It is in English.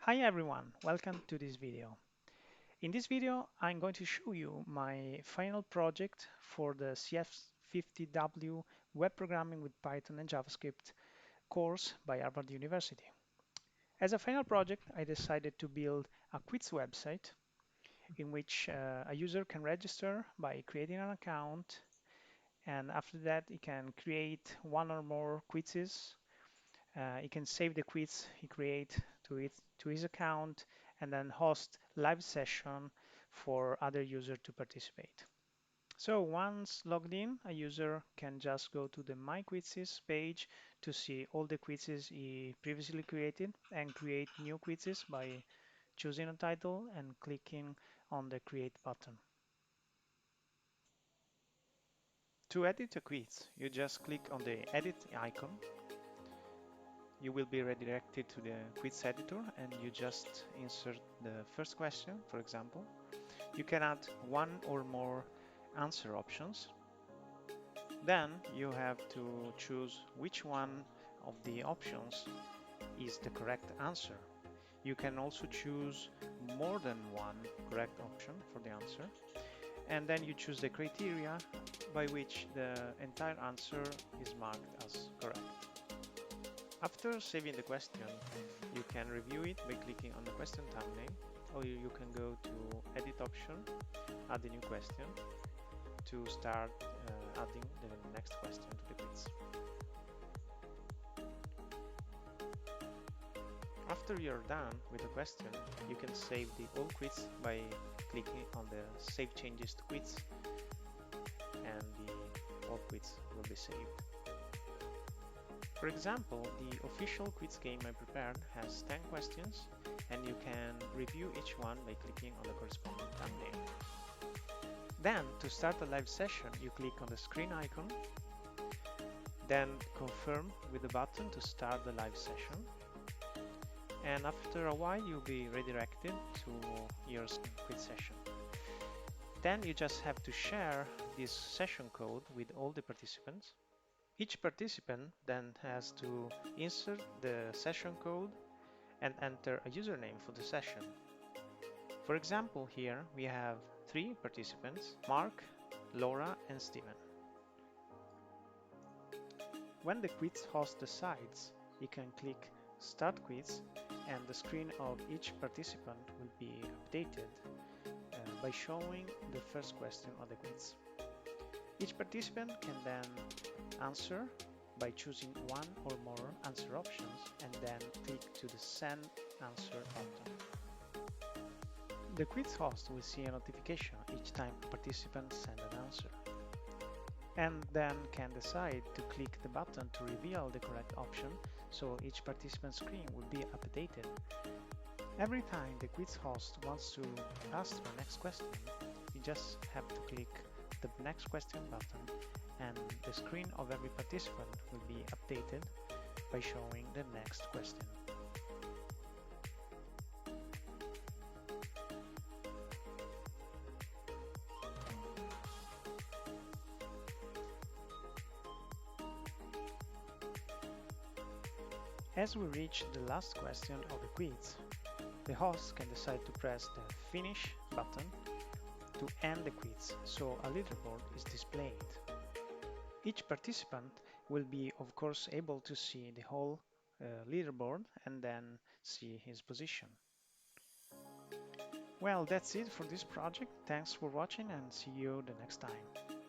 Hi everyone, welcome to this video. In this video, I'm going to show you my final project for the CS50W Web Programming with Python and JavaScript course by Harvard University. As a final project, I decided to build a quiz website in which a user can register by creating an account, and after that, he can create one or more quizzes. He can save the quiz he create to his account and then host live session for other users to participate. So once logged in, a user can just go to the My Quizzes page to see all the quizzes he previously created and create new quizzes by choosing a title and clicking on the Create button. To edit a quiz, you just click on the Edit icon. You will be redirected to the quiz editor and you just insert the first question, for example. You can add one or more answer options. Then you have to choose which one of the options is the correct answer. You can also choose more than one correct option for the answer. And then you choose the criteria by which the entire answer is marked as correct. After saving the question, you can review it by clicking on the question thumbnail, or you can go to Edit option, add a new question to start adding the next question to the quiz. After you're done with the question, you can save the old quiz by clicking on the Save Changes to Quiz, and the old quiz will be saved. For example, the official quiz game I prepared has 10 questions, and you can review each one by clicking on the corresponding thumbnail. Then, to start a live session, you click on the screen icon, then confirm with the button to start the live session, and after a while you'll be redirected to your quiz session. Then you just have to share this session code with all the participants. Each participant then has to insert the session code and enter a username for the session. For example, here we have 3 participants, Mark, Laura and Steven. When the quiz host decides, you can click Start Quiz and the screen of each participant will be updated by showing the first question of the quiz. Each participant can then answer by choosing one or more answer options and then click to the Send Answer button. The quiz host will see a notification each time a participant sends an answer, and then can decide to click the button to reveal the correct option, so each participant's screen will be updated. Every time the quiz host wants to ask the next question, you just have to click the Next Question button, and the screen of every participant will be updated by showing the next question. As we reach the last question of the quiz, the host can decide to press the Finish button to end the quiz, so a leaderboard is displayed. Each participant will be, of course, able to see the whole leaderboard and then see his position. Well, that's it for this project. Thanks for watching and see you the next time.